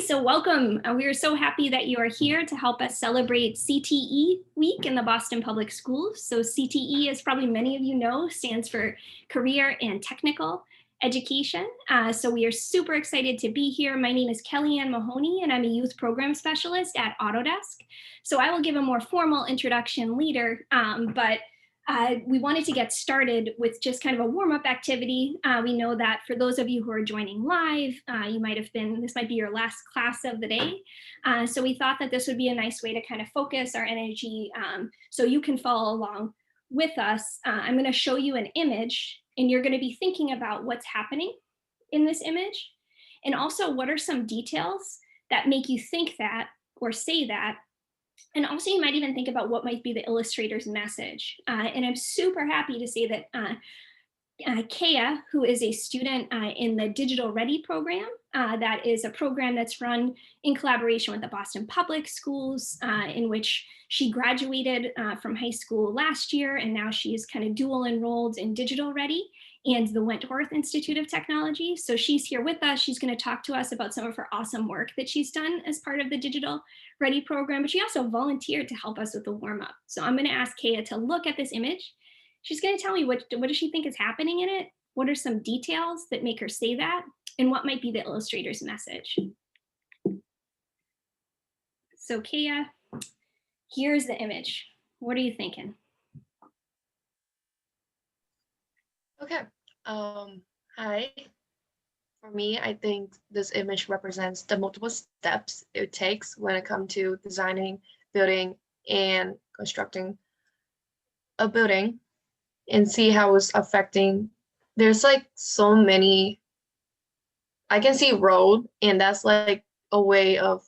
so welcome. We are so happy that you are here to help us celebrate CTE Week in the Boston Public Schools. So CTE, as probably many of you know, stands for Career and Technical Education. So we are super excited to be here. My name is Kellyanne Mahoney, and I'm a youth program specialist at Autodesk. So I will give a more formal introduction later, but we wanted to get started with just kind of a warm-up activity. We know that for those of you who are joining live, this might be your last class of the day. So we thought that this would be a nice way to kind of focus our energy so you can follow along with us. I'm going to show you an image, and you're going to be thinking about what's happening in this image, and also what are some details that make you think that or say that. And also you might even think about what might be the illustrator's message. And I'm super happy to say that Kea, who is a student in the Digital Ready program, that is a program that's run in collaboration with the Boston Public Schools, in which she graduated from high school last year, and now she's kind of dual enrolled in Digital Ready and the Wentworth Institute of Technology. So she's here with us. She's going to talk to us about some of her awesome work that she's done as part of the Digital Ready program, but she also volunteered to help us with the warm-up. So I'm going to ask Kea to look at this image. She's going to tell me what does she think is happening in it, what are some details that make her say that, and what might be the illustrator's message. So Kea, here's the image. What are you thinking? Okay. Hi. For me, I think this image represents the multiple steps it takes when it comes to designing, building, and constructing a building, and see how it's affecting. There's like so many. I can see road, and that's like a way of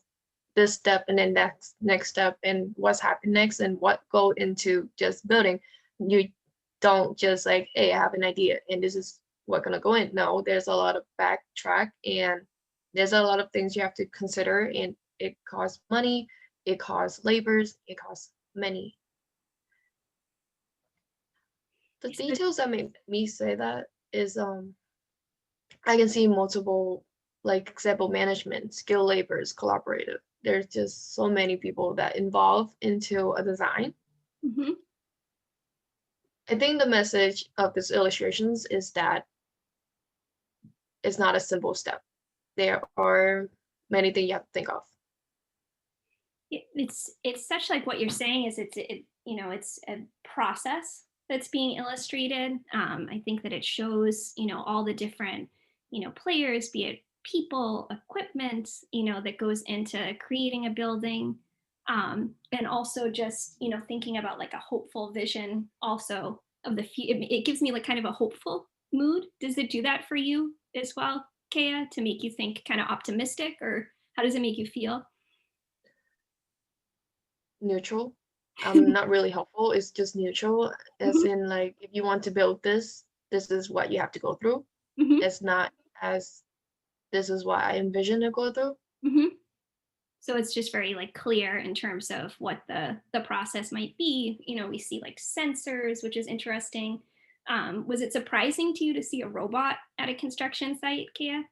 this step and then next step and what's happening next and what go into just building. You don't just like, hey, I have an idea and this is what's gonna go in. No, there's a lot of backtrack, and there's a lot of things you have to consider, and it costs money, it costs labors, it costs many. The details that make me say that is I can see multiple, like example, management, skill labors, collaborative. There's just so many people that involve into a design. Mm-hmm. I think the message of these illustrations is that it's not a simple step. There are many things you have to think of. It's such like what you're saying is it's a process that's being illustrated. I think that it shows all the different players, be it people, equipment, that goes into creating a building, and also just thinking about like a hopeful vision also of the future. It gives me like kind of a hopeful mood. Does it do that for you as well, Kea, to make you think kind of optimistic, or how does it make you feel? Neutral. Not really helpful. It's just neutral, as in like if you want to build this is what you have to go through. Mm-hmm. It's not as this is what I envision to go through. Mm-hmm. So it's just very like clear in terms of what the process might be. We see like sensors, which is interesting. Was it surprising to you to see a robot at a construction site, Kea?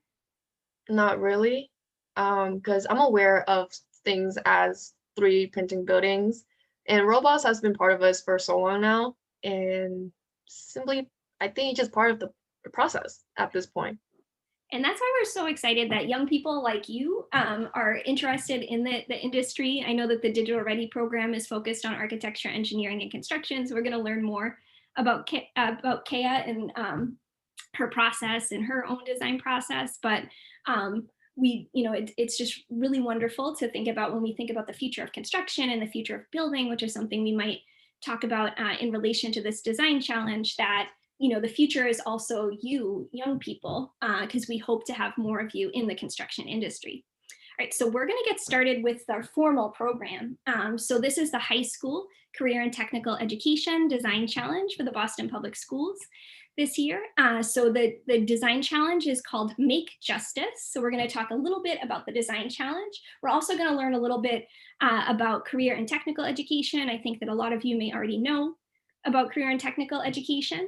Not really, because I'm aware of things as 3D printing buildings, and robots has been part of us for so long now, and simply, I think it's just part of the process at this point. And that's why we're so excited that young people like you are interested in the industry. I know that the Digital Ready program is focused on architecture, engineering, and construction. So we're going to learn more about Kea and her process and her own design process. But it's just really wonderful to think about when we think about the future of construction and the future of building, which is something we might talk about in relation to this design challenge, that the future is also you, young people, because we hope to have more of you in the construction industry. All right, so we're going to get started with our formal program. So this is the High School Career and Technical Education Design Challenge for the Boston Public Schools this year. So the design challenge is called Make Justice. So we're going to talk a little bit about the design challenge. We're also going to learn a little bit about career and technical education. I think that a lot of you may already know about career and technical education,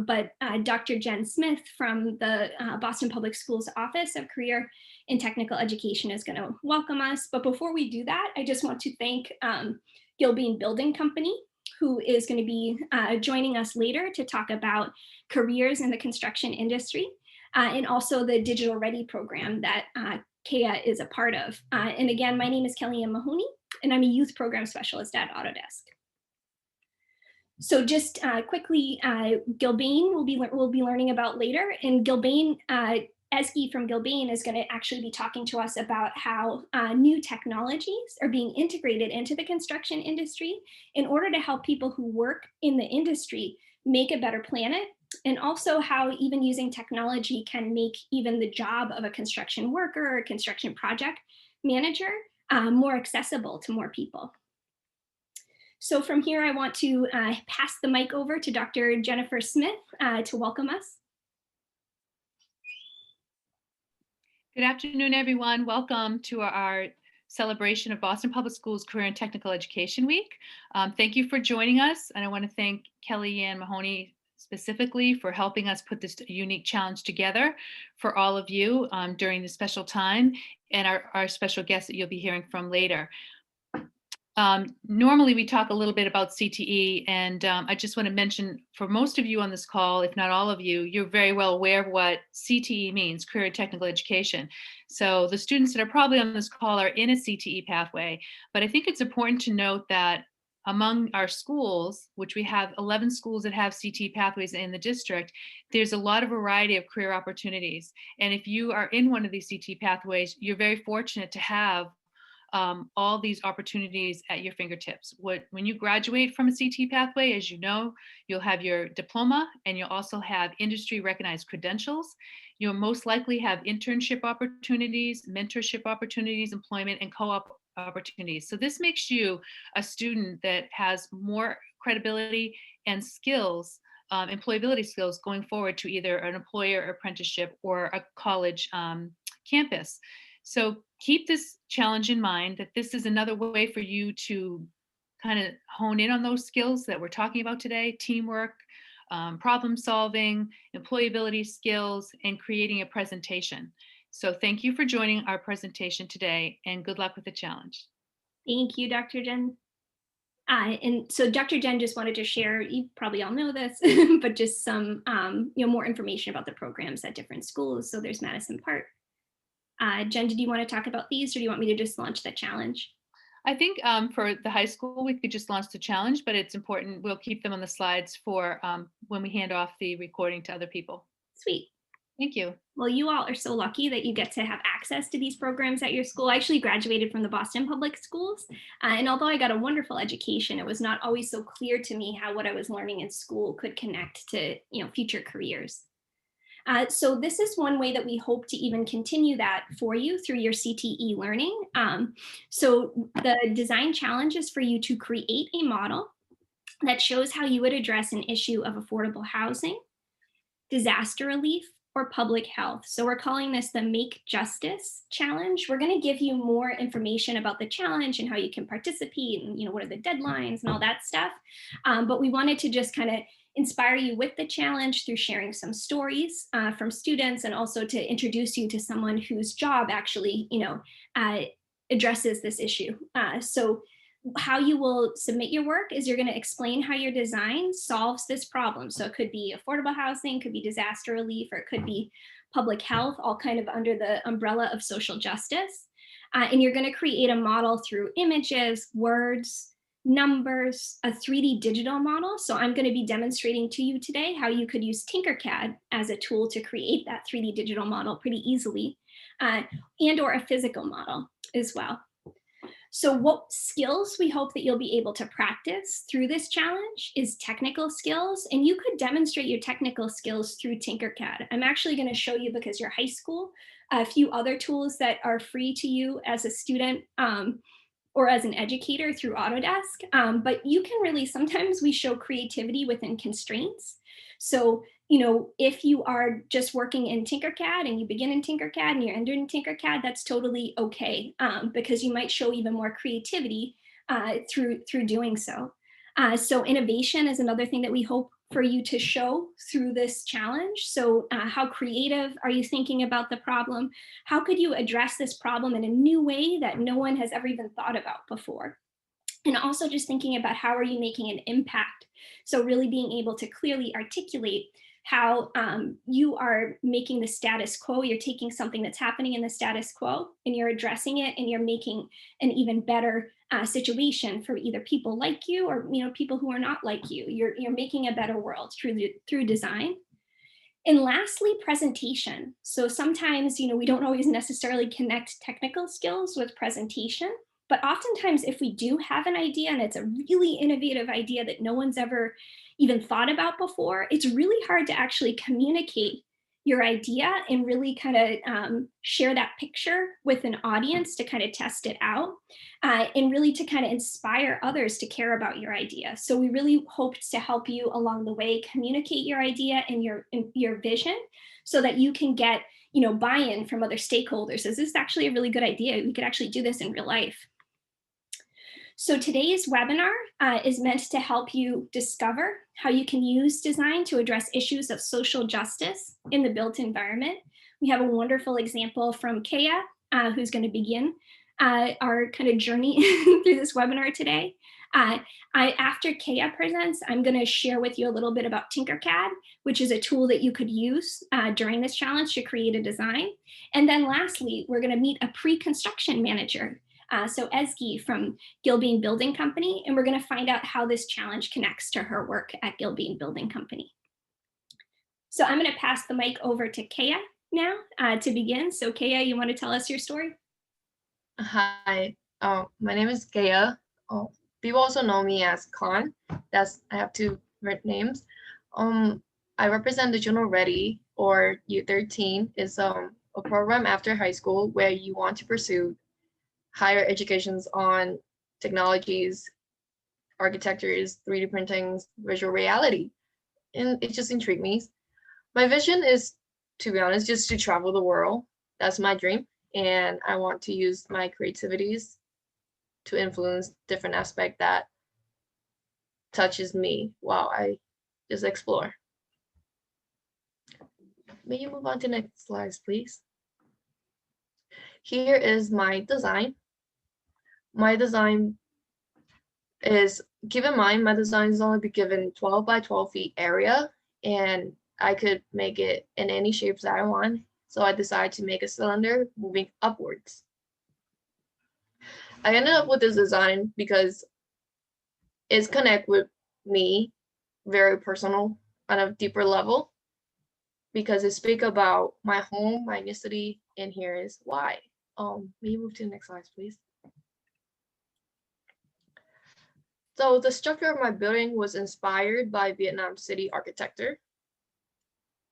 but Dr. Jen Smith from the Boston Public Schools Office of Career in technical education is going to welcome us. But before we do that, I just want to thank Gilbane Building Company, who is going to be joining us later to talk about careers in the construction industry, and also the Digital Ready program that Kea is a part of. And again, my name is Kellyanne Mahoney, and I'm a youth program specialist at Autodesk. So just quickly, Gilbane we'll be learning about later, and Gilbane, Ezgi from Gilbane is going to actually be talking to us about how new technologies are being integrated into the construction industry in order to help people who work in the industry make a better planet, and also how even using technology can make even the job of a construction worker or a construction project manager more accessible to more people. So from here, I want to pass the mic over to Dr. Jennifer Smith to welcome us. Good afternoon, everyone. Welcome to our celebration of Boston Public Schools Career and Technical Education Week. Thank you for joining us. And I want to thank Kellyanne Mahoney specifically for helping us put this unique challenge together for all of you during this special time, and our special guests that you'll be hearing from later. Normally we talk a little bit about CTE, and I just want to mention for most of you on this call, if not all of you, you're very well aware of what CTE means, career and technical education. So the students that are probably on this call are in a CTE pathway, but I think it's important to note that among our schools, which we have 11 schools that have CTE pathways in the district, there's a lot of variety of career opportunities. And if you are in one of these CTE pathways, you're very fortunate to have all these opportunities at your fingertips. When you graduate from a CT pathway, as you know, you'll have your diploma, and you'll also have industry recognized credentials. You'll most likely have internship opportunities, mentorship opportunities, employment, and co-op opportunities. So this makes you a student that has more credibility and skills, employability skills going forward to either an employer apprenticeship or a college campus. So keep this challenge in mind, that this is another way for you to kind of hone in on those skills that we're talking about today: teamwork, problem solving, employability skills, and creating a presentation. So thank you for joining our presentation today, and good luck with the challenge. Thank you, Dr. Jen. And so Dr. Jen just wanted to share, you probably all know this, but just some more information about the programs at different schools. So there's Madison Park. Jen, did you want to talk about these, or do you want me to just launch the challenge? I think for the high school, we could just launch the challenge, but it's important. We'll keep them on the slides for when we hand off the recording to other people. Sweet. Thank you. Well, you all are so lucky that you get to have access to these programs at your school. I actually graduated from the Boston Public Schools, and although I got a wonderful education, it was not always so clear to me how what I was learning in school could connect to future careers. So this is one way that we hope to even continue that for you through your CTE learning. So the design challenge is for you to create a model that shows how you would address an issue of affordable housing, disaster relief, or public health. So we're calling this the Make Justice Challenge. We're going to give you more information about the challenge and how you can participate, and what are the deadlines and all that stuff. But we wanted to just kind of inspire you with the challenge through sharing some stories from students, and also to introduce you to someone whose job actually addresses this issue. So how you will submit your work is you're going to explain how your design solves this problem. So it could be affordable housing, could be disaster relief, or it could be public health, all kind of under the umbrella of social justice. And you're going to create a model through images, words, numbers, a 3D digital model. So I'm going to be demonstrating to you today how you could use Tinkercad as a tool to create that 3D digital model pretty easily, and or a physical model as well. So what skills we hope that you'll be able to practice through this challenge is technical skills, and you could demonstrate your technical skills through Tinkercad. I'm actually going to show you, because you're high school, a few other tools that are free to you as a student or as an educator through Autodesk. But you can really, sometimes we show creativity within constraints. So if you are just working in Tinkercad and you begin in Tinkercad and you end in Tinkercad, that's totally okay, because you might show even more creativity through doing so. So innovation is another thing that we hope for you to show through this challenge. So how creative are you thinking about the problem? How could you address this problem in a new way that no one has ever even thought about before? And also just thinking about how are you making an impact. So really being able to clearly articulate how you are making the status quo, you're taking something that's happening in the status quo and you're addressing it, and you're making an even better situation for either people like you, or people who are not like you. You're making a better world through design. And lastly, presentation. So sometimes, we don't always necessarily connect technical skills with presentation, but oftentimes if we do have an idea and it's a really innovative idea that no one's ever even thought about before, it's really hard to actually communicate your idea and really kind of share that picture with an audience to kind of test it out, and really to kind of inspire others to care about your idea. So we really hoped to help you along the way communicate your idea and your vision, so that you can get buy-in from other stakeholders. Is this actually a really good idea? We could actually do this in real life. So today's webinar is meant to help you discover how you can use design to address issues of social justice in the built environment. We have a wonderful example from Kea, who's going to begin our kind of journey through this webinar today. After Kea presents, I'm going to share with you a little bit about Tinkercad, which is a tool that you could use during this challenge to create a design. And then lastly, we're going to meet a pre-construction manager. So Ezgi from Gilbean Building Company, and we're going to find out how this challenge connects to her work at Gilbean Building Company. So I'm going to pass the mic over to Kea now to begin. So Kea, you want to tell us your story? Hi, my name is Kea. People also know me as Khan. I have two names. I represent the Juno Ready, or U13. Is a program after high school where you want to pursue higher educations on technologies, architectures, 3D printing, visual reality. And it just intrigued me. My vision is, to be honest, just to travel the world. That's my dream. And I want to use my creativities to influence different aspect that touches me while I just explore. May you move on to the next slides, please? Here is my design. My design is, keep in mind, my design is only be given 12 by 12 feet area, and I could make it in any shapes that I want. So I decided to make a cylinder moving upwards. I ended up with this design because it's connect with me, very personal on a deeper level, because it speaks about my home, my ethnicity, and here is why. May you move to the next slide, please? So the structure of my building was inspired by Vietnam city architecture.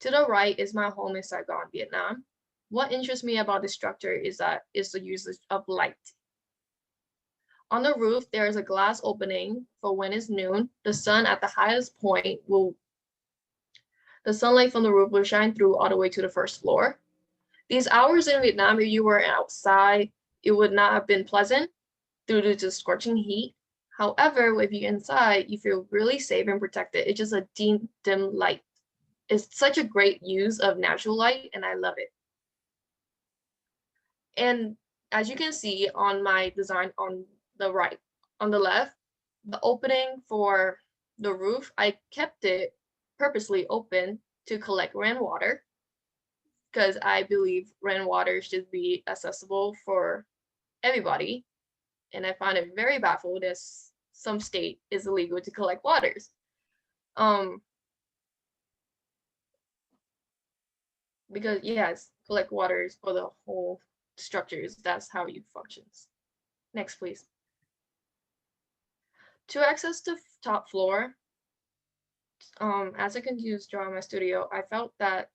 To the right is my home in Saigon, Vietnam. What interests me about this structure is the usage of light. On the roof, there is a glass opening for when it's noon. The sun at the highest point the sunlight from the roof will shine through all the way to the first floor. These hours in Vietnam, if you were outside, it would not have been pleasant due to the scorching heat. However, if you're inside, you feel really safe and protected. It's just a dim light. It's such a great use of natural light, and I love it. And as you can see on my design on the right, on the left, the opening for the roof, I kept it purposely open to collect rainwater, because I believe rainwater should be accessible for everybody. And I find it very baffled that some state is illegal to collect waters. Because yes, collect waters for the whole structures. That's how it functions. Next, please. To access the top floor, as I continued to draw in my studio, I felt that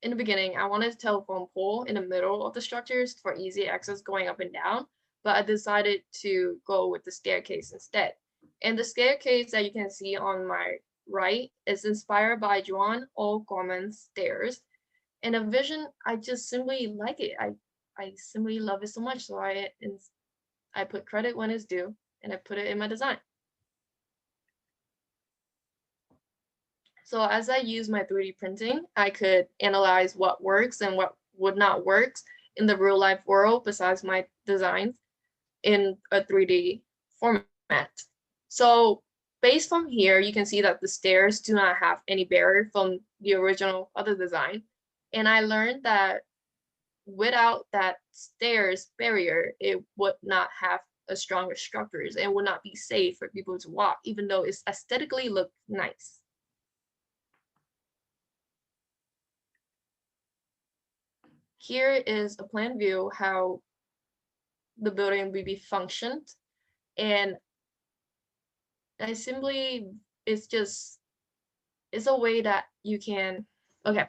in the beginning, I wanted a telephone pole in the middle of the structures for easy access going up and down, but I decided to go with the staircase instead. And the staircase that you can see on my right is inspired by Joan O'Gorman's stairs. And a vision, I just simply like it. I simply love it so much. So I put credit when it's due, and I put it in my design. So as I use my 3D printing, I could analyze what works and what would not work in the real life world besides my designs in a 3D format. So based from here, you can see that the stairs do not have any barrier from the original other design. And I learned that without that stairs barrier, it would not have a stronger structures and would not be safe for people to walk, even though it's aesthetically look nice. Here is a plan view how the building will be functioned. And I simply, it's a way that you can, okay.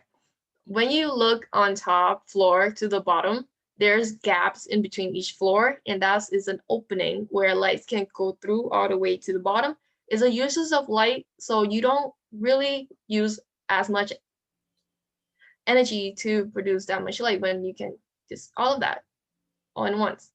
When you look on top floor to the bottom, there's gaps in between each floor, and that is an opening where lights can go through all the way to the bottom. It's a uses of light, so you don't really use as much energy to produce that much light when you can just all of that all in once.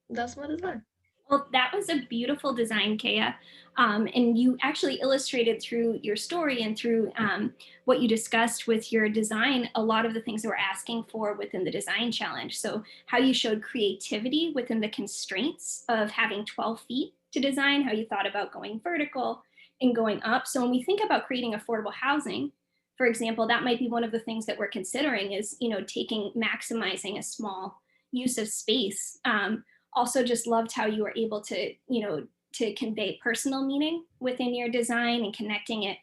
That's my design. Well, that was a beautiful design, Kea. And you actually illustrated through your story and through what you discussed with your design, a lot of the things that we're asking for within the design challenge. So how you showed creativity within the constraints of having 12 feet to design, how you thought about going vertical and going up. So when we think about creating affordable housing, for example, that might be one of the things that we're considering is, maximizing a small use of space. Also just loved how you were able to, to convey personal meaning within your design and connecting it,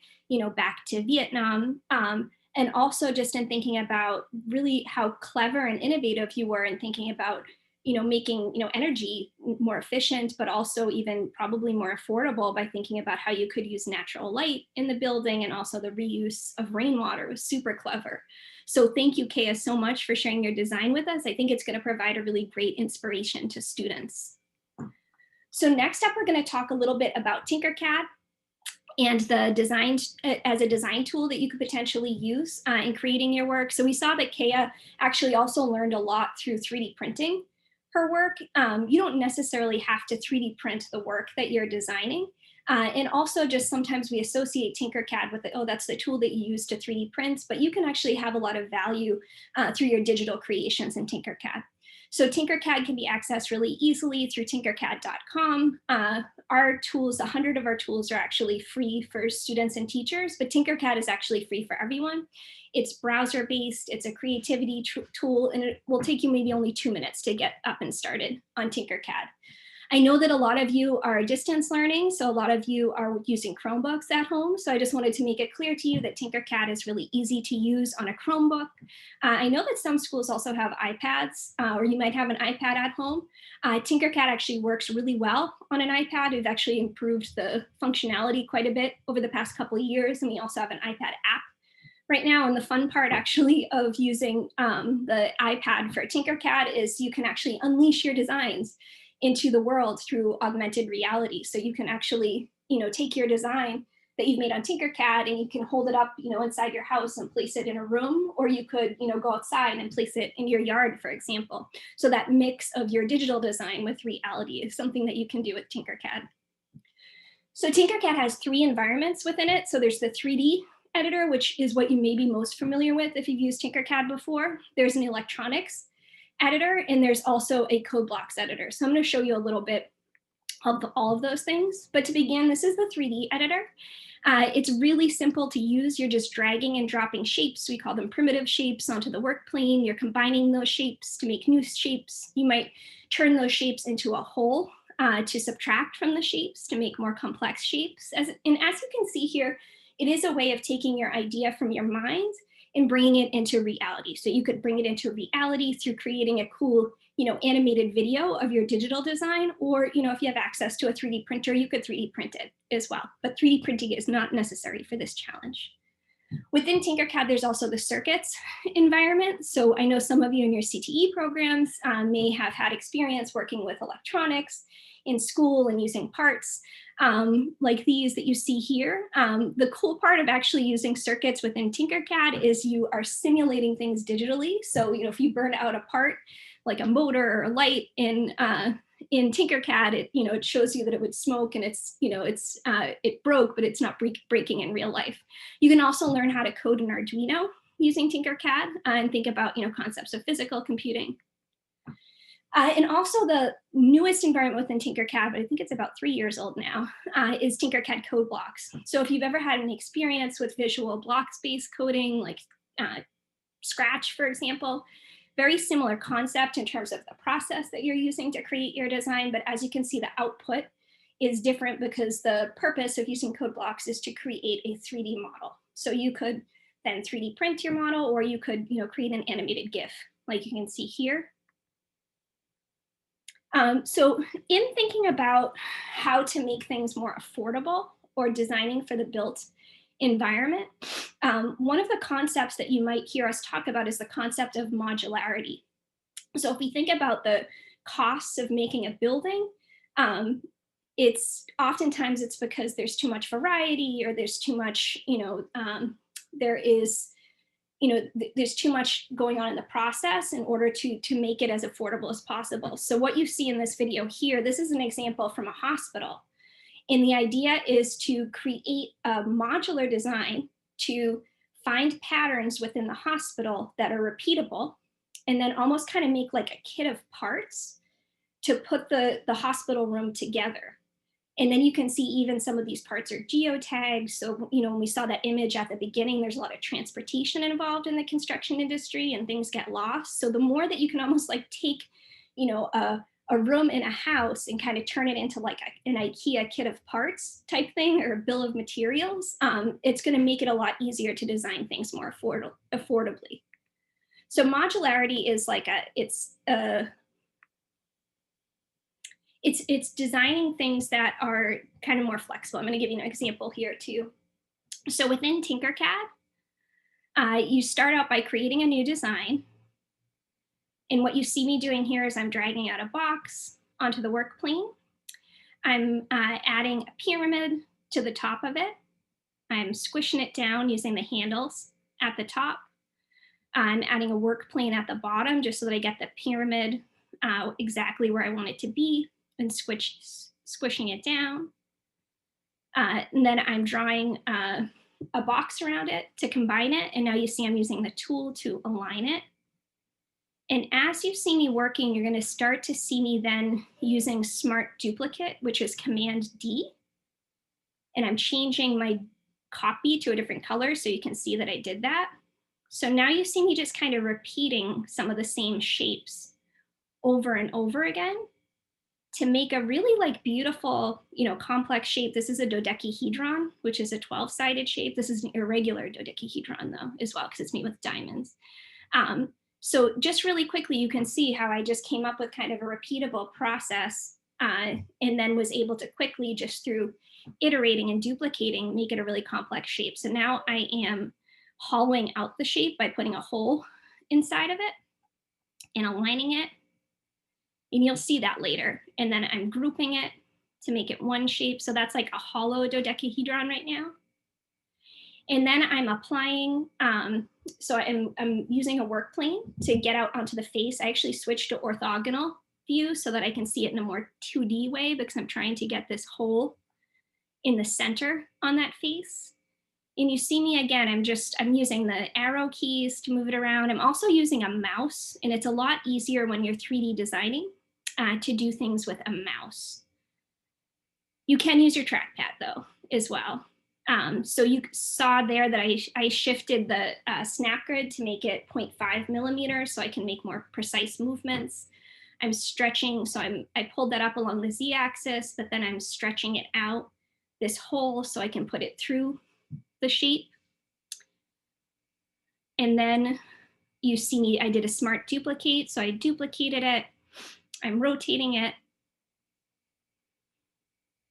back to Vietnam. And also just in thinking about really how clever and innovative you were in thinking about, making, energy more efficient, but also even probably more affordable by thinking about how you could use natural light in the building, and also the reuse of rainwater was super clever. So thank you, Kea, so much for sharing your design with us. I think it's going to provide a really great inspiration to students. So next up, we're going to talk a little bit about Tinkercad and the design as a design tool that you could potentially use in creating your work. So we saw that Kea actually also learned a lot through 3D printing her work. You don't necessarily have to 3D print the work that you're designing. And also just sometimes we associate Tinkercad with, that's the tool that you use to 3D print, but you can actually have a lot of value through your digital creations in Tinkercad. So Tinkercad can be accessed really easily through tinkercad.com. Our tools, 100 of our tools are actually free for students and teachers, but Tinkercad is actually free for everyone. It's browser-based, it's a creativity tool, and it will take you maybe only 2 minutes to get up and started on Tinkercad. I know that a lot of you are distance learning, so a lot of you are using Chromebooks at home. So I just wanted to make it clear to you that Tinkercad is really easy to use on a Chromebook. I know that some schools also have iPads, or you might have an iPad at home. Tinkercad actually works really well on an iPad. We've actually improved the functionality quite a bit over the past couple of years, and we also have an iPad app right now. And the fun part actually of using the iPad for Tinkercad is you can actually unleash your designs into the world through augmented reality. So you can actually, take your design that you've made on Tinkercad and you can hold it up, inside your house and place it in a room, or you could, go outside and place it in your yard, for example. So that mix of your digital design with reality is something that you can do with Tinkercad. So Tinkercad has 3 environments within it. So there's the 3D editor, which is what you may be most familiar with if you've used Tinkercad before. There's an electronics editor, and there's also a code blocks editor. So I'm going to show you a little bit of all of those things. But to begin, this is the 3D editor. It's really simple to use. You're just dragging and dropping shapes. We call them primitive shapes onto the work plane. You're combining those shapes to make new shapes. You might turn those shapes into a whole to subtract from the shapes to make more complex shapes. And as you can see here, it is a way of taking your idea from your mind and bringing it into reality. So you could bring it into reality through creating a cool, animated video of your digital design, or, if you have access to a 3D printer, you could 3D print it as well. But 3D printing is not necessary for this challenge. Within Tinkercad, there's also the circuits environment. So I know some of you in your CTE programs may have had experience working with electronics in school and using parts like these that you see here. The cool part of actually using circuits within Tinkercad is you are simulating things digitally. So, if you burn out a part like a motor or a light in in Tinkercad, it shows you that it would smoke and it broke, but it's not breaking in real life. You can also learn how to code an Arduino using Tinkercad and think about concepts of physical computing. And also the newest environment within Tinkercad, but I think it's about 3 years old now, is Tinkercad code blocks. So if you've ever had any experience with visual blocks-based coding, like Scratch, for example, very similar concept in terms of the process that you're using to create your design. But as you can see, the output is different because the purpose of using code blocks is to create a 3D model. So you could then 3D print your model, or you could create an animated GIF like you can see here. So in thinking about how to make things more affordable or designing for the built environment, one of the concepts that you might hear us talk about is the concept of modularity. So if we think about the costs of making a building, oftentimes it's because there's too much variety, or there's too much, there's too much going on in the process in order to make it as affordable as possible. So what you see in this video here, this is an example from a hospital. And the idea is to create a modular design to find patterns within the hospital that are repeatable, and then almost kind of make like a kit of parts to put the hospital room together. And then you can see even some of these parts are geotagged. So, when we saw that image at the beginning, there's a lot of transportation involved in the construction industry and things get lost. So the more that you can almost like take, a room in a house and kind of turn it into like an IKEA kit of parts type thing, or a bill of materials, it's going to make it a lot easier to design things more affordably. So modularity is like it's designing things that are kind of more flexible. I'm going to give you an example here too. So within Tinkercad, you start out by creating a new design. And what you see me doing here is I'm dragging out a box onto the work plane. I'm adding a pyramid to the top of it. I'm squishing it down using the handles at the top. I'm adding a work plane at the bottom just so that I get the pyramid exactly where I want it to be, and squishing it down. And then I'm drawing a box around it to combine it. And now you see I'm using the tool to align it. And as you see me working, you're going to start to see me then using Smart Duplicate, which is Command D. And I'm changing my copy to a different color so you can see that I did that. So now you see me just kind of repeating some of the same shapes over and over again to make a really like beautiful, complex shape. This is a dodecahedron, which is a 12-sided shape. This is an irregular dodecahedron though, as well, because it's made with diamonds. So just really quickly, you can see how I just came up with kind of a repeatable process and then was able to quickly, just through iterating and duplicating, make it a really complex shape. So now I am hollowing out the shape by putting a hole inside of it and aligning it. And you'll see that later. And then I'm grouping it to make it one shape. So that's like a hollow dodecahedron right now. And then I'm applying, so I'm using a work plane to get out onto the face. I actually switched to orthogonal view so that I can see it in a more 2D way, because I'm trying to get this hole in the center on that face. And you see me again, I'm using the arrow keys to move it around. I'm also using a mouse, and it's a lot easier when you're 3D designing to do things with a mouse. You can use your trackpad though, as well. So you saw there that I shifted the snap grid to make it 0.5 millimeters so I can make more precise movements. I'm stretching, so I pulled that up along the Z-axis, but then I'm stretching it out this hole so I can put it through the shape. And then you see me, I did a Smart Duplicate, so I duplicated it. I'm rotating it.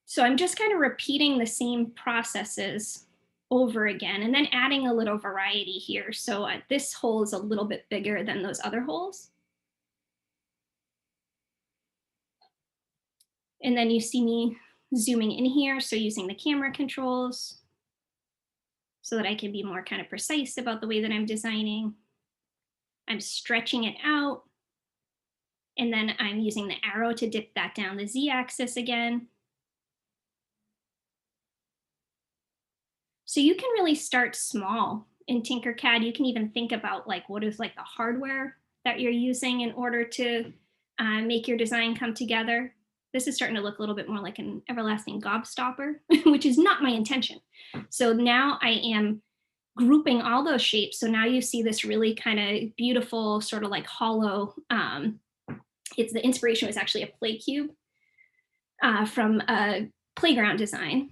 So I'm just kind of repeating the same processes over again, and then adding a little variety here. So this hole is a little bit bigger than those other holes. And then you see me zooming in here, so using the camera controls so that I can be more kind of precise about the way that I'm designing. I'm stretching it out. And then I'm using the arrow to dip that down the z-axis again. So you can really start small in Tinkercad. You can even think about like what is like the hardware that you're using in order to make your design come together. This is starting to look a little bit more like an everlasting gobstopper, which is not my intention. So now I am grouping all those shapes. So now you see this really kind of beautiful sort of like hollow. It's the inspiration was actually a play cube from a playground design.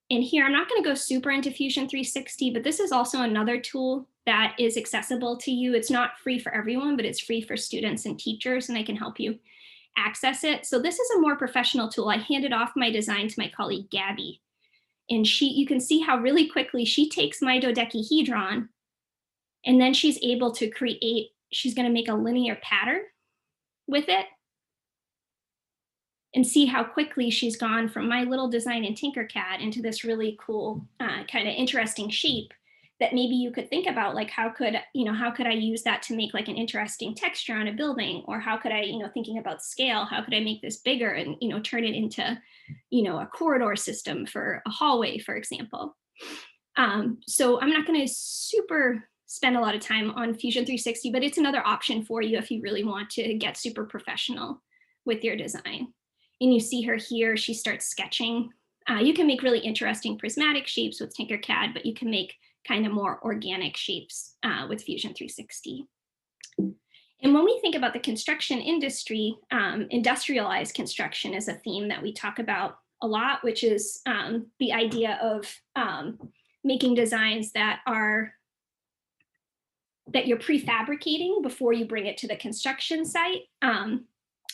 And here, I'm not going to go super into Fusion 360, but this is also another tool that is accessible to you. It's not free for everyone, but it's free for students and teachers, and I can help you access it. So this is a more professional tool. I handed off my design to my colleague, Gabby. And you can see how really quickly she takes my dodecahedron, and then she's able to create, she's going to make a linear pattern with it. And see how quickly she's gone from my little design in Tinkercad into this really cool kind of interesting shape that maybe you could think about, like how could I use that to make like an interesting texture on a building, or how could I, thinking about scale, how could I make this bigger and turn it into a corridor system for a hallway, for example. So I'm not going to super spend a lot of time on Fusion 360, but it's another option for you if you really want to get super professional with your design. And you see her here, she starts sketching. You can make really interesting prismatic shapes with Tinkercad, but you can make kind of more organic shapes with Fusion 360. And when we think about the construction industry, industrialized construction is a theme that we talk about a lot, which is the idea of making designs that you're prefabricating before you bring it to the construction site.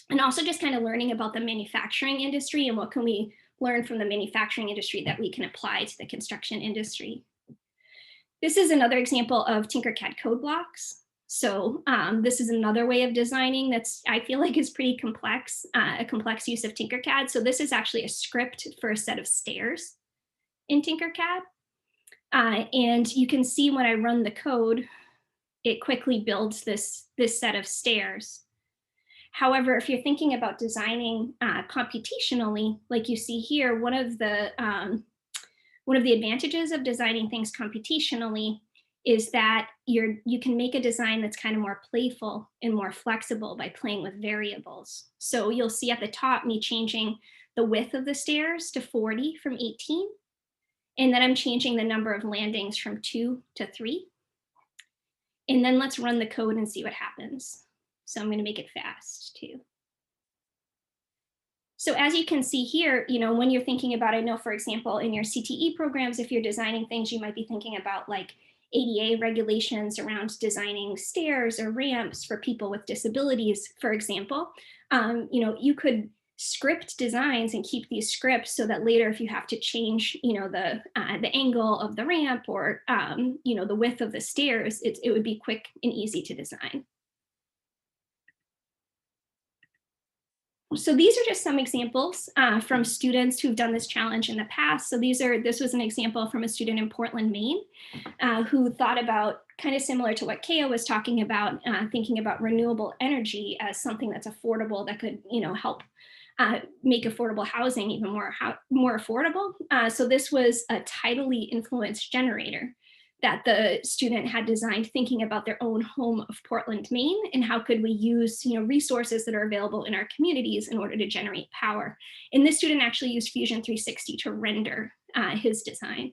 And also just kind of learning about the manufacturing industry and what can we learn from the manufacturing industry that we can apply to the construction industry. This is another example of Tinkercad code blocks. So this is another way of designing that's, I feel like, is pretty complex, a complex use of Tinkercad. So this is actually a script for a set of stairs in Tinkercad. And you can see when I run the code, it quickly builds this set of stairs. However, if you're thinking about designing computationally, like you see here, one of the advantages of designing things computationally is that you can make a design that's kind of more playful and more flexible by playing with variables. So you'll see at the top me changing the width of the stairs to 40 from 18. And then I'm changing the number of landings from 2 to 3. And then let's run the code and see what happens. So I'm going to make it fast too. So as you can see here, when you're thinking about, I know, for example, in your CTE programs, if you're designing things, you might be thinking about like ADA regulations around designing stairs or ramps for people with disabilities, for example. You could script designs and keep these scripts so that later, if you have to change, the angle of the ramp or, the width of the stairs, it would be quick and easy to design. So these are just some examples from students who've done this challenge in the past. So this was an example from a student in Portland, Maine, who thought about, kind of similar to what Kea was talking about, thinking about renewable energy as something that's affordable, that could, help make affordable housing even more affordable. So this was a tidally influenced generator that the student had designed, thinking about their own home of Portland, Maine, and how could we use resources that are available in our communities in order to generate power. And this student actually used Fusion 360 to render his design.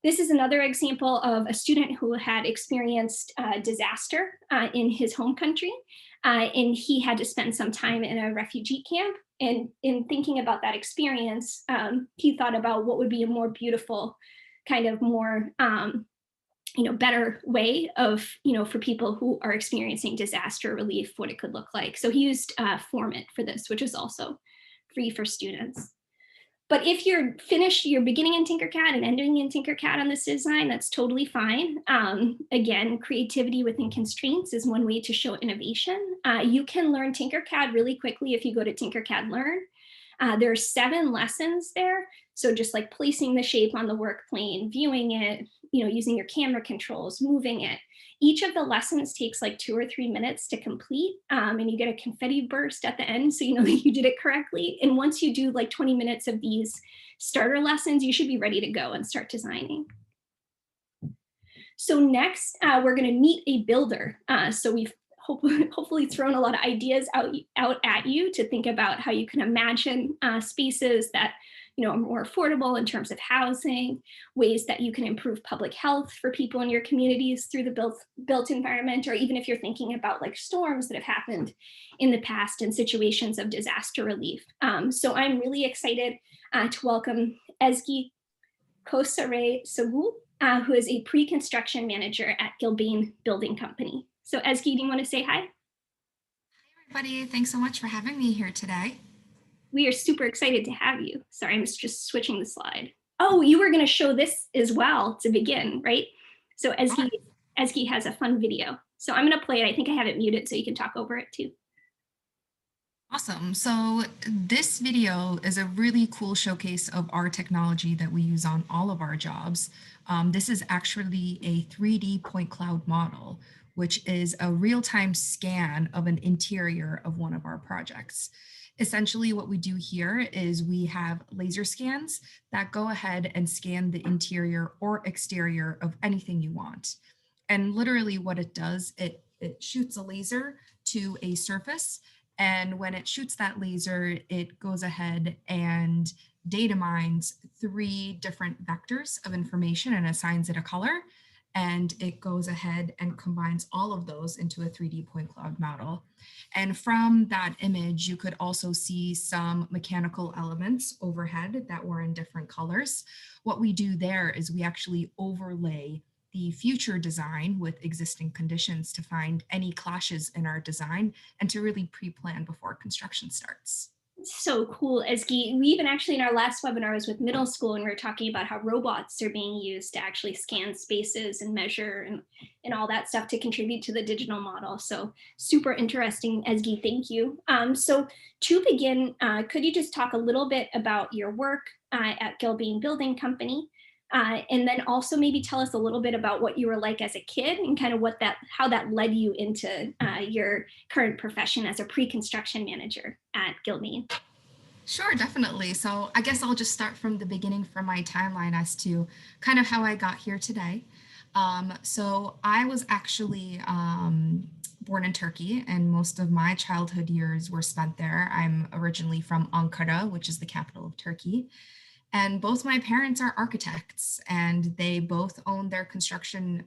This is another example of a student who had experienced disaster in his home country, and he had to spend some time in a refugee camp. And in thinking about that experience, he thought about what would be a more beautiful, kind of more better way of, for people who are experiencing disaster relief, what it could look like. So he used Formit for this, which is also free for students. But if you're beginning in Tinkercad and ending in Tinkercad on this design, that's totally fine. Again, creativity within constraints is one way to show innovation. You can learn Tinkercad really quickly if you go to Tinkercad Learn. There are 7 lessons there. So just like placing the shape on the work plane, viewing it, using your camera controls, moving it. Each of the lessons takes like 2 or 3 minutes to complete, and you get a confetti burst at the end, so you know that you did it correctly. And once you do like 20 minutes of these starter lessons, you should be ready to go and start designing. So next, we're going to meet a builder. So we've hopefully thrown a lot of ideas out at you to think about how you can imagine spaces that are more affordable in terms of housing, ways that you can improve public health for people in your communities through the built environment, or even if you're thinking about like storms that have happened in the past and situations of disaster relief. So I'm really excited to welcome Ezgi Kosare-Sogu, who is a pre-construction manager at Gilbane Building Company. So Ezgi, do you want to say hi? Hi, everybody. Thanks so much for having me here today. We are super excited to have you. Sorry, I'm just switching the slide. Oh, you were going to show this as well to begin, right? So Ezgi has a fun video. So I'm going to play it. I think I have it muted so you can talk over it too. Awesome. So this video is a really cool showcase of our technology that we use on all of our jobs. This is actually a 3D point cloud model, which is a real-time scan of an interior of one of our projects. Essentially, what we do here is we have laser scans that go ahead and scan the interior or exterior of anything you want. And literally what it does, it shoots a laser to a surface. And when it shoots that laser, it goes ahead and data mines 3 different vectors of information and assigns it a color. And it goes ahead and combines all of those into a 3D point cloud model. And from that image, you could also see some mechanical elements overhead that were in different colors. What we do there is we actually overlay the future design with existing conditions to find any clashes in our design and to really pre-plan before construction starts. So cool, Ezgi. We even actually in our last webinar was with middle school, and we were talking about how robots are being used to actually scan spaces and measure and all that stuff to contribute to the digital model. So super interesting, Ezgi. Thank you. So to begin, could you just talk a little bit about your work at Gilbane Building Company? And then also maybe tell us a little bit about what you were like as a kid and kind of how that led you into your current profession as a pre-construction manager at Gilbane. Sure, definitely. So I guess I'll just start from the beginning for my timeline as to kind of how I got here today. So I was actually born in Turkey, and most of my childhood years were spent there. I'm originally from Ankara, which is the capital of Turkey. And both my parents are architects, and they both own their construction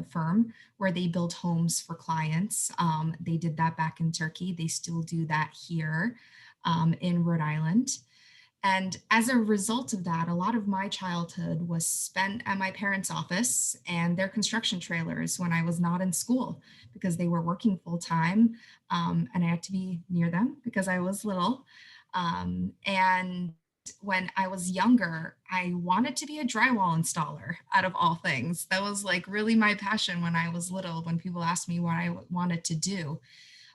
firm where they build homes for clients. They did that back in Turkey. They still do that here in Rhode Island. And as a result of that, a lot of my childhood was spent at my parents' office and their construction trailers when I was not in school because they were working full time, and I had to be near them because I was little. And when I was younger, I wanted to be a drywall installer out of all things. That was like really my passion when I was little, when people asked me what I wanted to do.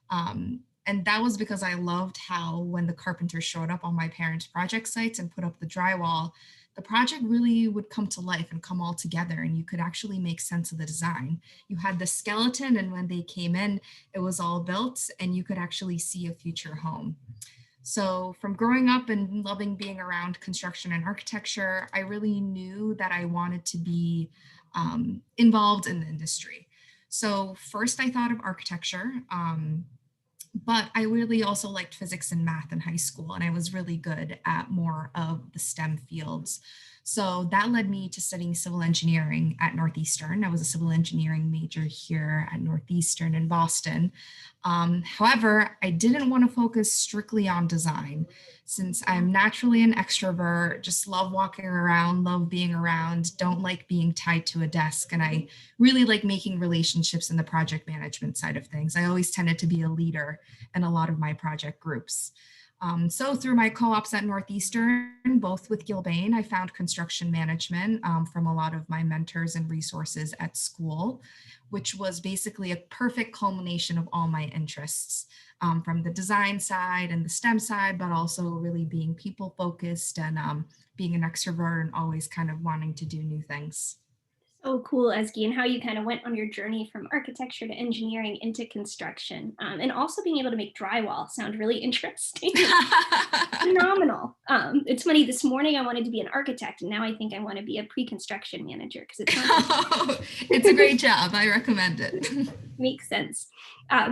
And that was because I loved how when the carpenters showed up on my parents' project sites and put up the drywall, the project really would come to life and come all together, and you could actually make sense of the design. You had the skeleton, and when they came in, it was all built and you could actually see a future home. So from growing up and loving being around construction and architecture, I really knew that I wanted to be involved in the industry. So first I thought of architecture, but I really also liked physics and math in high school, and I was really good at more of the STEM fields. So that led me to studying civil engineering at Northeastern. I was a civil engineering major here at Northeastern in Boston. However, I didn't want to focus strictly on design since I'm naturally an extrovert, just love walking around, love being around, don't like being tied to a desk. And I really like making relationships in the project management side of things. I always tended to be a leader in a lot of my project groups. So through my co-ops at Northeastern, both with Gilbane, I found construction management from a lot of my mentors and resources at school, which was basically a perfect culmination of all my interests from the design side and the STEM side, but also really being people focused and being an extrovert and always kind of wanting to do new things. Oh, cool, Ezgi, and how you kind of went on your journey from architecture to engineering into construction, and also being able to make drywall sound really interesting. Phenomenal. It's funny, this morning I wanted to be an architect, and now I think I want to be a pre-construction manager because it sounds It's a great job. I recommend it. makes sense.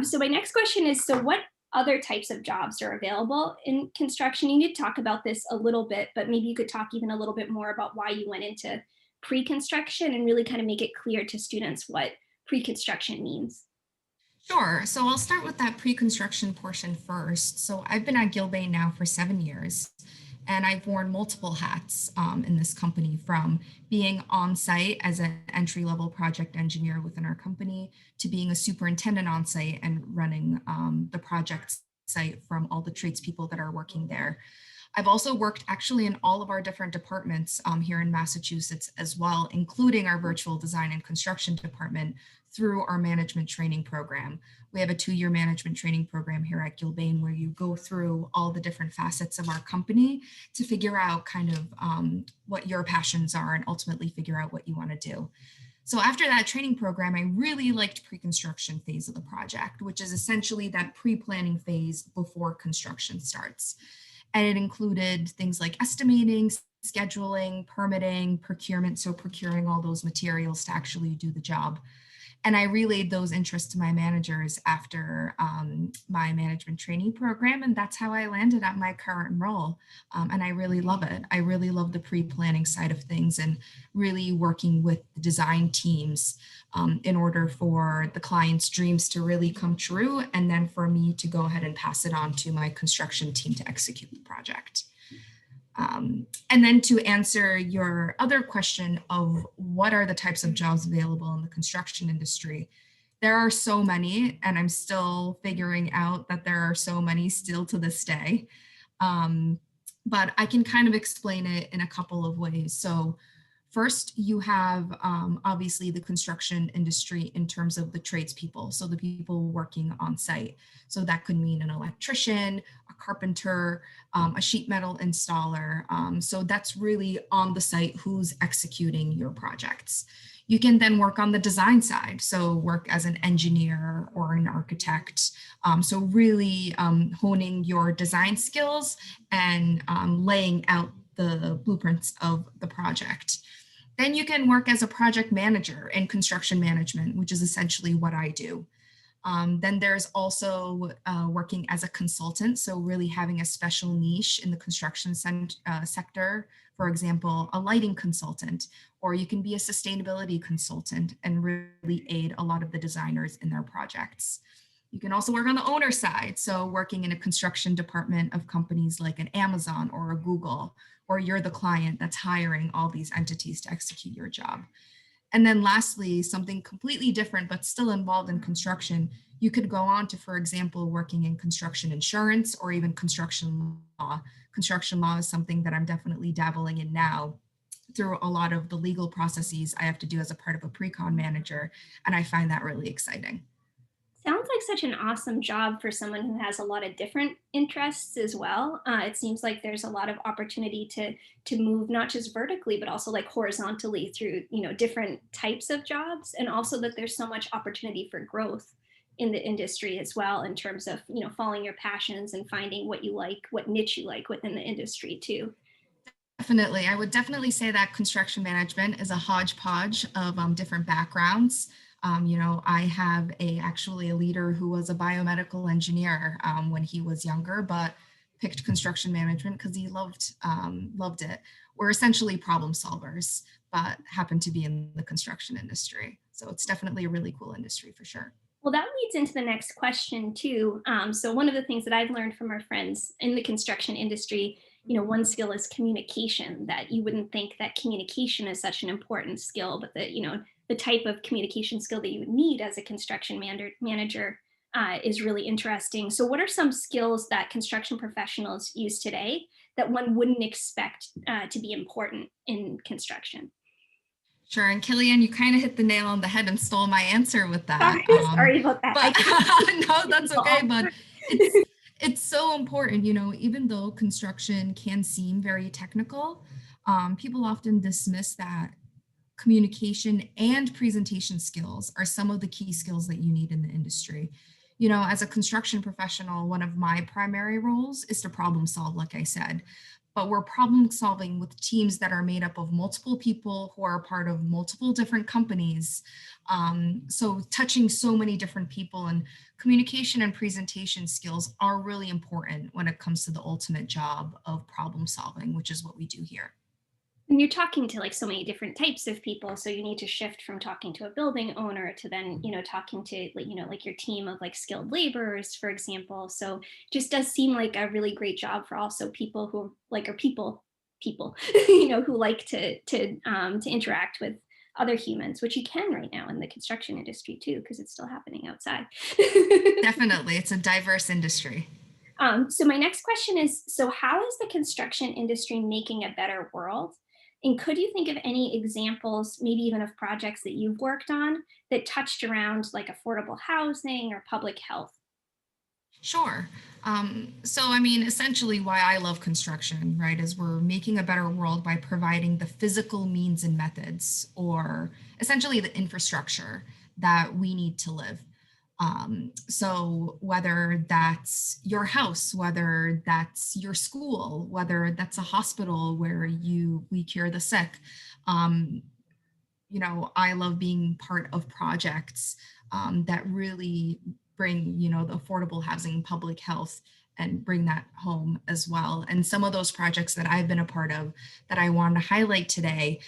So my next question is, so what other types of jobs are available in construction? You did talk about this a little bit, but maybe you could talk even a little bit more about why you went into pre-construction and really kind of make it clear to students what pre-construction means. Sure. So I'll start with that pre-construction portion first. So I've been at Gilbane now for 7 years, and I've worn multiple hats in this company, from being on site as an entry-level project engineer within our company to being a superintendent on site and running the project site from all the tradespeople that are working there. I've also worked actually in all of our different departments here in Massachusetts as well, including our virtual design and construction department through our management training program. We have a 2-year management training program here at Gilbane where you go through all the different facets of our company to figure out kind of what your passions are and ultimately figure out what you want to do. So after that training program, I really liked pre-construction phase of the project, which is essentially that pre-planning phase before construction starts. And it included things like estimating, scheduling, permitting, procurement, so procuring all those materials to actually do the job. And I relayed those interests to my managers after my management training program, and that's how I landed at my current role. And I really love it. I really love the pre-planning side of things and really working with the design teams in order for the client's dreams to really come true, and then for me to go ahead and pass it on to my construction team to execute the project. And then to answer your other question of what are the types of jobs available in the construction industry, there are so many, and I'm still figuring out that there are so many still to this day. But I can kind of explain it in a couple of ways. So first, you have obviously the construction industry in terms of the tradespeople, so the people working on site. So that could mean an electrician, a carpenter, a sheet metal installer. So that's really on the site who's executing your projects. You can then work on the design side, so work as an engineer or an architect. So really honing your design skills and laying out the blueprints of the project. Then you can work as a project manager in construction management, which is essentially what I do. Then there's also working as a consultant, so really having a special niche in the construction sector, for example, a lighting consultant, or you can be a sustainability consultant and really aid a lot of the designers in their projects. You can also work on the owner side, so working in a construction department of companies like an Amazon or a Google, or you're the client that's hiring all these entities to execute your job. And then lastly, something completely different, but still involved in construction, you could go on to, for example, working in construction insurance or even construction law. Construction law is something that I'm definitely dabbling in now through a lot of the legal processes I have to do as a part of a pre-con manager. And I find that really exciting. Sounds like such an awesome job for someone who has a lot of different interests as well. It seems like there's a lot of opportunity to move not just vertically but also like horizontally through different types of jobs, and also that there's so much opportunity for growth in the industry as well in terms of following your passions and finding what you like, what niche you like within the industry too. Definitely. I would definitely say that construction management is a hodgepodge of different backgrounds. I have actually a leader who was a biomedical engineer when he was younger, but picked construction management because he loved it. We're essentially problem solvers, but happen to be in the construction industry. So it's definitely a really cool industry for sure. Well, that leads into the next question too. So one of the things that I've learned from our friends in the construction industry, one skill is communication. That you wouldn't think that communication is such an important skill, but that the type of communication skill that you would need as a construction manager is really interesting. So, what are some skills that construction professionals use today that one wouldn't expect to be important in construction? Sure. And Killian, you kind of hit the nail on the head and stole my answer with that. Sorry about that. But no, that's okay. But it's so important, even though construction can seem very technical, people often dismiss that communication, and presentation skills are some of the key skills that you need in the industry. You know, as a construction professional, one of my primary roles is to problem solve, like I said, but we're problem solving with teams that are made up of multiple people who are part of multiple different companies. So touching so many different people, and communication and presentation skills are really important when it comes to the ultimate job of problem solving, which is what we do here. And you're talking to like so many different types of people, so you need to shift from talking to a building owner to then, talking to like, like your team of like skilled laborers, for example. So just does seem like a really great job for also people who like are people who like to interact with other humans, which you can right now in the construction industry too, because it's still happening outside. Definitely, it's a diverse industry. So my next question is, so how is the construction industry making a better world? And could you think of any examples, maybe even of projects that you've worked on that touched around like affordable housing or public health? Sure. So, I mean, essentially, why I love construction, right, is we're making a better world by providing the physical means and methods, or essentially the infrastructure that we need to live. So, whether that's your house, whether that's your school, whether that's a hospital where we cure the sick, um, I love being part of projects that really bring, the affordable housing, public health, and bring that home as well. And some of those projects that I've been a part of that I want to highlight today,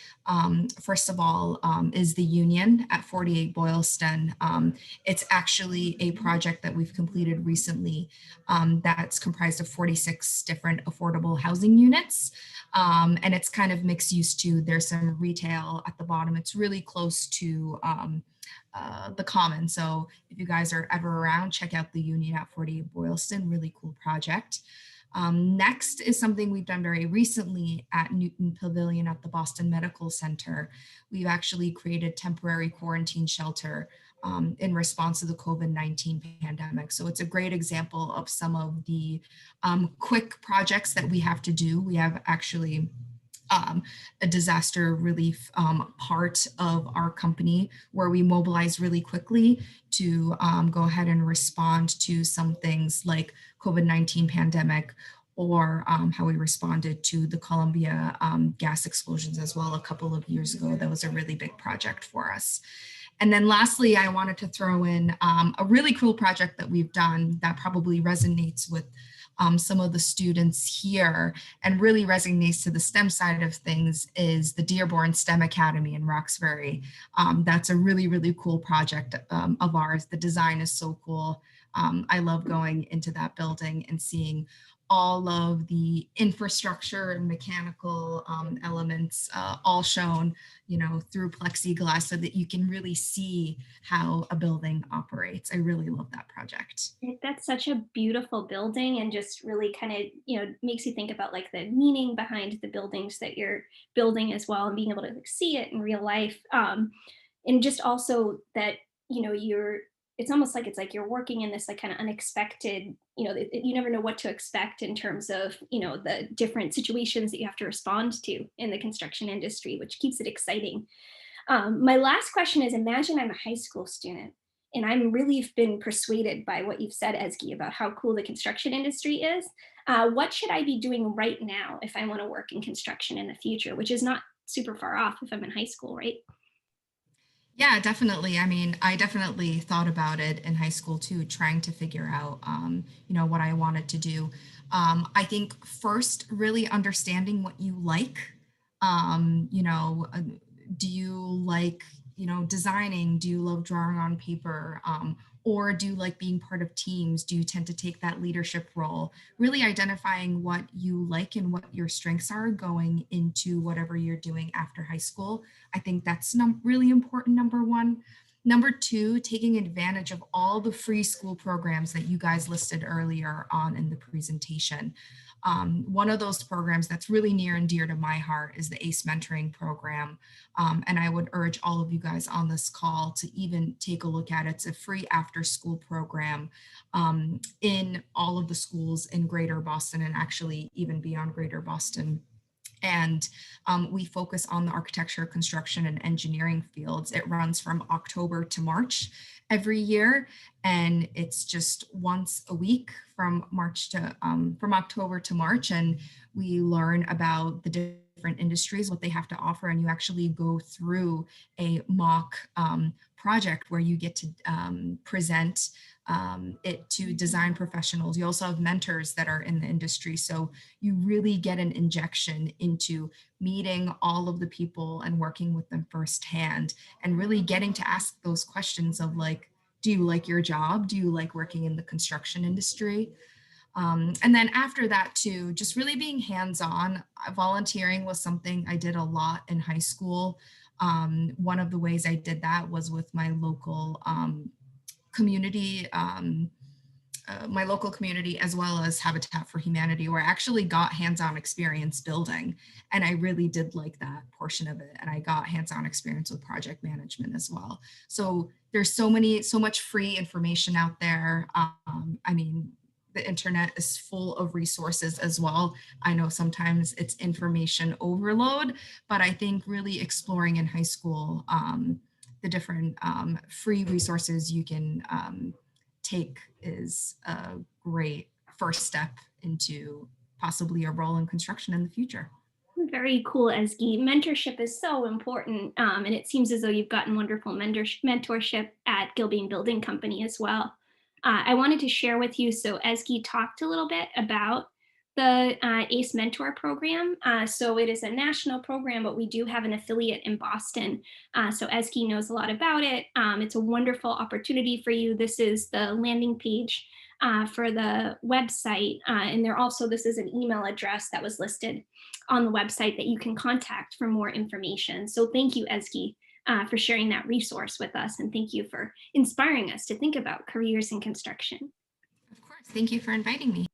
first of all, is the Union at 48 Boylston. It's actually a project that we've completed recently that's comprised of 46 different affordable housing units. And it's kind of mixed use too. There's some retail at the bottom. It's really close to the Common. So if you guys are ever around, check out the Union at 48 Boylston, really cool project. Next is something we've done very recently at Newton Pavilion at the Boston Medical Center. We've actually created temporary quarantine shelter in response to the COVID-19 pandemic. So it's a great example of some of the quick projects that we have to do. We have actually a disaster relief part of our company where we mobilize really quickly to go ahead and respond to some things like COVID-19 pandemic, or how we responded to the Columbia gas explosions as well a couple of years ago. That was a really big project for us. And then lastly, I wanted to throw in a really cool project that we've done that probably resonates with some of the students here and really resonates to the STEM side of things, is the Dearborn STEM Academy in Roxbury. That's a really, really cool project of ours. The design is so cool. I love going into that building and seeing all of the infrastructure and mechanical elements all shown, through plexiglass so that you can really see how a building operates. I really love that project. That's such a beautiful building, and just really kind of, makes you think about like the meaning behind the buildings that you're building as well, and being able to like, see it in real life. And just also that, you're, it's almost like it's like you're working in this like kind of unexpected, you never know what to expect in terms of, the different situations that you have to respond to in the construction industry, which keeps it exciting. My last question is, imagine I'm a high school student and I'm really been persuaded by what you've said, Ezgi, about how cool the construction industry is. What should I be doing right now if I want to work in construction in the future, which is not super far off if I'm in high school, right? Yeah, definitely. I mean, I definitely thought about it in high school too, trying to figure out, what I wanted to do. I think first, really understanding what you like. Do you like, designing? Do you love drawing on paper? Or do you like being part of teams? Do you tend to take that leadership role? Really identifying what you like and what your strengths are going into whatever you're doing after high school. I think that's really important, number one. Number two, taking advantage of all the free school programs that you guys listed earlier on in the presentation. One of those programs that's really near and dear to my heart is the ACE mentoring program. And I would urge all of you guys on this call to even take a look at it. It's a free after school program in all of the schools in Greater Boston, and actually even beyond Greater Boston. And we focus on the architecture, construction, and engineering fields. It runs from October to March every year, and it's just once a week from October to March, and we learn about the different industries, what they have to offer, and you actually go through a mock project where you get to present it to design professionals. You also have mentors that are in the industry, so you really get an injection into meeting all of the people and working with them firsthand, and really getting to ask those questions of like, do you like your job? Do you like working in the construction industry? And then after that too, just really being hands-on. Volunteering was something I did a lot in high school. One of the ways I did that was with community my local community, as well as Habitat for Humanity, where I actually got hands-on experience building. And I really did like that portion of it. And I got hands-on experience with project management as well. So there's so much free information out there. I mean, the internet is full of resources as well. I know sometimes it's information overload, but I think really exploring in high school the different free resources you can take is a great first step into possibly a role in construction in the future. Very cool, Ezgi. Mentorship is so important, and it seems as though you've gotten wonderful mentorship at Gilbane Building Company as well. I wanted to share with you, so Ezgi talked a little bit about the ACE Mentor program. So it is a national program, but we do have an affiliate in Boston. So Ezgi knows a lot about it. It's a wonderful opportunity for you. This is the landing page for the website. And this is an email address that was listed on the website that you can contact for more information. So thank you, Ezgi, for sharing that resource with us. And thank you for inspiring us to think about careers in construction. Of course. Thank you for inviting me.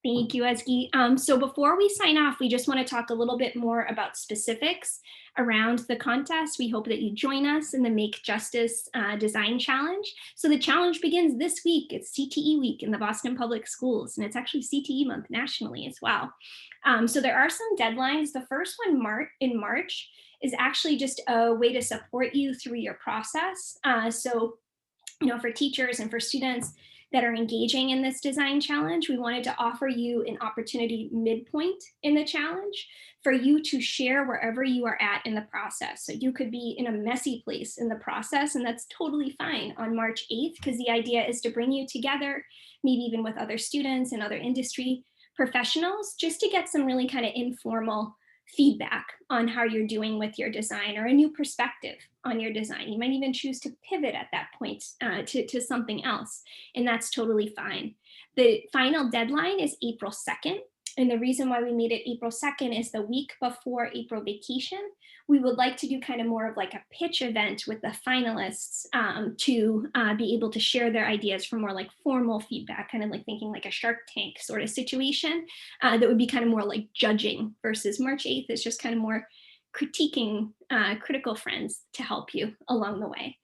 Thank you, Ezgi. So before we sign off, we just want to talk a little bit more about specifics around the contest. We hope that you join us in the Make Justice Design Challenge. So the challenge begins this week. It's CTE week in the Boston Public Schools, and it's actually CTE month nationally as well. So there are some deadlines. The first one in March is actually just a way to support you through your process. So for teachers and for students that are engaging in this design challenge, we wanted to offer you an opportunity midpoint in the challenge for you to share wherever you are at in the process. So you could be in a messy place in the process, and that's totally fine on March 8th, because the idea is to bring you together, maybe even with other students and other industry professionals, just to get some really kind of informal feedback on how you're doing with your design, or a new perspective on your design. You might even choose to pivot at that point to something else, and that's totally fine. The final deadline is April 2nd. And the reason why we made it April 2nd is the week before April vacation. We would like to do kind of more of like a pitch event with the finalists to be able to share their ideas for more like formal feedback, kind of like thinking like a Shark Tank sort of situation that would be kind of more like judging, versus March 8th is just kind of more critiquing critical friends to help you along the way.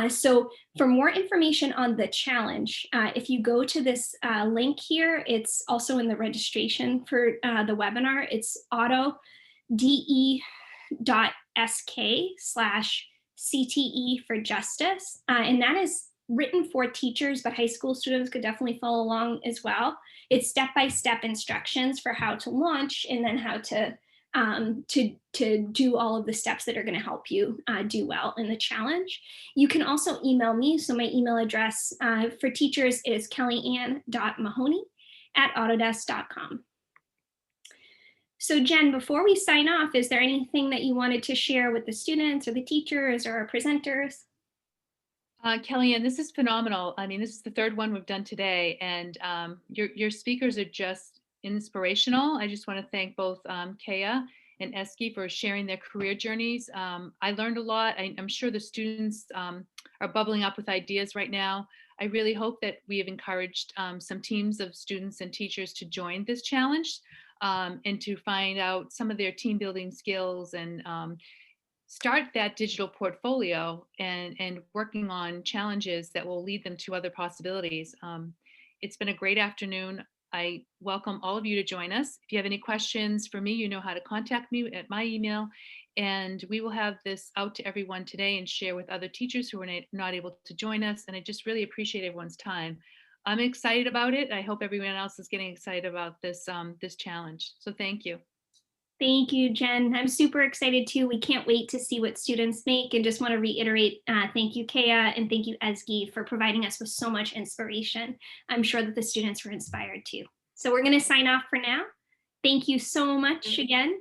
So for more information on the challenge, if you go to this link here, it's also in the registration for the webinar. It's autode.sk/CTE for justice. And that is written for teachers, but high school students could definitely follow along as well. It's step-by-step instructions for how to launch, and then how to do all of the steps that are going to help you do well in the challenge. You can also email me. So my email address for teachers is kellyann.mahoney@autodesk.com. So Jen, before we sign off, is there anything that you wanted to share with the students or the teachers or our presenters? Kellyann, this is phenomenal. I mean, this is the third one we've done today, and your speakers are just inspirational. I just want to thank both Kea and Eski for sharing their career journeys. I learned a lot. I'm sure the students are bubbling up with ideas right now. I really hope that we have encouraged some teams of students and teachers to join this challenge and to find out some of their team building skills, and start that digital portfolio and working on challenges that will lead them to other possibilities. It's been a great afternoon. I welcome all of you to join us. If you have any questions for me, you know how to contact me at my email. And we will have this out to everyone today and share with other teachers who are not able to join us. And I just really appreciate everyone's time. I'm excited about it. I hope everyone else is getting excited about this, this challenge. So thank you. Thank you, Jen. I'm super excited too. We can't wait to see what students make, and just want to reiterate, thank you, Kea, and thank you, Ezgi, for providing us with so much inspiration. I'm sure that the students were inspired too. So we're going to sign off for now. Thank you so much again